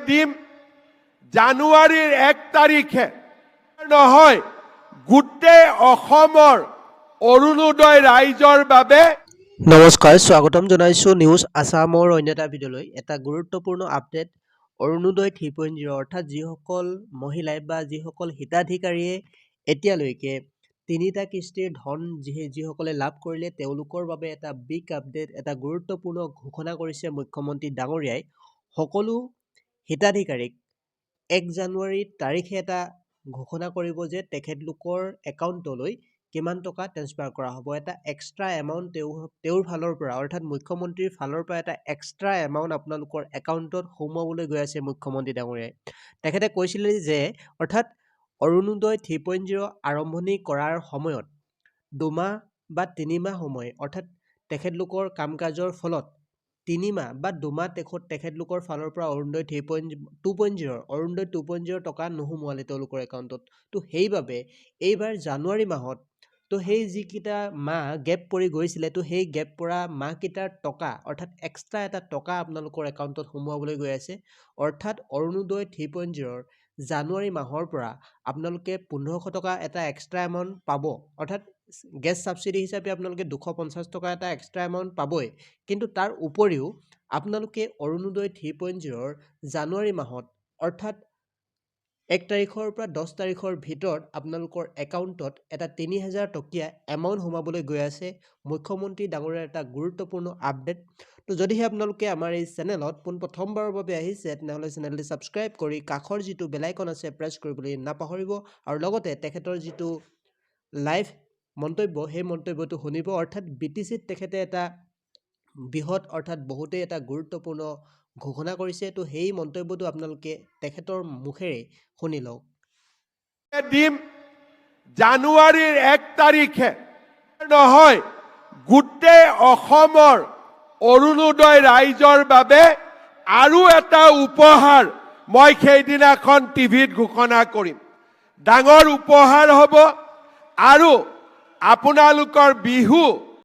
দিম জানুৱাৰীৰ 1 তাৰিখে নহয় গোটেই অসমৰ অৰুণোদয় ৰাইজৰ বাবে। নমস্কাৰ, স্বাগতম জনাইছো নিউজ আসামৰ অন্য এটা ভিডিঅ'লৈ। এটা গুৰুত্বপূৰ্ণ আপডেট অৰুণোদয় 3.0 অৰ্থাৎ যিসকল মহিলাই বা যিসকল হিতাধিকাৰীয়ে এতিয়ালৈকে 3টা কিস্তিৰ ধন যিসকলে লাভ কৰিলে তেওঁলোকৰ বাবে এটা বিগ আপডেট, এটা গুৰুত্বপূৰ্ণ ঘোষণা কৰিছে মুখ্যমন্ত্ৰী ডাঙৰীয়াই। সকলো হিতাধিকাৰীক 1 জানুৱাৰী তাৰিখে এটা ঘোষণা কৰিব যে তেখেতলোকৰ একাউণ্টলৈ কিমান টকা ট্ৰান্সফাৰ কৰা হ'ব। এটা এক্সট্ৰা এমাউণ্ট তেওঁৰ ফালৰ পৰা অৰ্থাৎ মুখ্যমন্ত্ৰীৰ ফালৰ পৰা এটা এক্সট্ৰা এমাউণ্ট আপোনালোকৰ একাউণ্টত সোমাবলৈ গৈ আছে মুখ্যমন্ত্ৰী ডাঙৰীয়াই। তেখেতে কৈছিলে যে অৰ্থাৎ অৰুণোদয় 3.0 আৰম্ভণি কৰাৰ সময়ত 2 মাহ বা 3 মাহ সময় অৰ্থাৎ তেখেতলোকৰ কাম কাজৰ ফলত 3 মাহ বা 2 মাহ তেখেতলোকৰ ফালৰ পৰা অৰুণোদয় 2.0 টকা নোসোমোৱালে তেওঁলোকৰ একাউণ্টত। তো সেইবাবে এইবাৰ জানুৱাৰী মাহত তো সেই যিকেইটা মাহ গেপ পৰি গৈছিলে তো সেই গেপ পৰা মাহকেইটাৰ টকা অৰ্থাৎ এক্সট্ৰা এটা টকা আপোনালোকৰ একাউণ্টত সোমোৱাবলৈ গৈ আছে। অৰ্থাৎ অৰুণোদয় 3.0 জানুৱাৰী মাহৰ পৰা আপোনালোকে 1500 টকা এটা এক্সট্ৰা এমাউণ্ট পাব। অৰ্থাৎ গেছ ছাবচিডি হিচাপে আপোনালোকে 250 টকা এটা এক্সট্ৰা এমাউণ্ট পাবই, কিন্তু তাৰ উপৰিও আপোনালোকে অৰুণোদয় 3.0 জানুৱাৰী মাহত অৰ্থাৎ 1 তাৰিখৰ পৰা 10 তাৰিখৰ ভিতৰত আপোনালোকৰ একাউণ্টত এটা 3000 টকীয়া এমাউণ্ট সোমাবলৈ গৈ আছে। মুখ্যমন্ত্ৰী ডাঙৰীয়াৰ এটা গুৰুত্বপূৰ্ণ আপডেট। তো যদিহে আপোনালোকে আমাৰ এই চেনেলত পোনপ্ৰথমবাৰৰ বাবে আহিছে তেনেহ'লে চেনেলটি ছাবস্ক্ৰাইব কৰি কাষৰ যিটো বেল আইকন আছে প্ৰেছ কৰিবলৈ নাপাহৰিব, আৰু লগতে তেখেতৰ যিটো লাইভ মন্তব্য সেই মন্তব্যটো শুনিব। অৰ্থাৎ BTCত তেখেতে এটা বৃহৎ অৰ্থাৎ বহুতেই এটা গুৰুত্বপূৰ্ণ ঘোষণা কৰিছে। তো সেই মন্তব্যটো আপোনালোকে তেখেতৰ মুখেৰে শুনি লওক। দিম জানুৱাৰীৰ 1 তাৰিখে নহয় গোটেই অসমৰ অৰুণোদয় ৰাইজৰ বাবে আৰু এটা উপহাৰ মই সেইদিনাখন টিভিত ঘোষণা কৰিম। ডাঙৰ উপহাৰ হ'ব আৰু আপোনালোকৰ বিহু